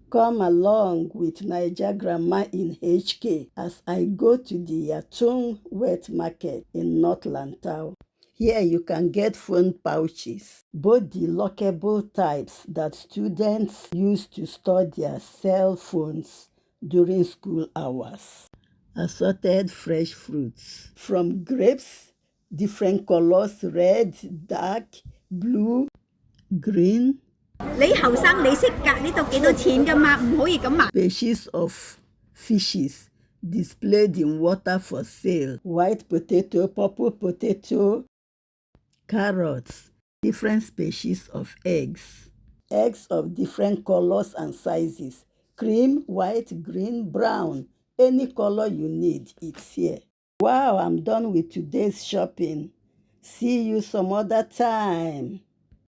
Come along with Niger Grandma in HK as I go to the Yatun Wet Market in North Lantau. Here you can get phone pouches, both the lockable types that students use to store their cell phones during school hours. Assorted fresh fruits, from grapes, different colors, red, dark, blue, green. Species of fishes displayed in water for sale. White potato, purple potato, carrots, different species of eggs. Eggs of different colors and sizes. Cream, white, green, brown. Any color you need, it's here. Wow, I'm done with today's shopping. See you some other time.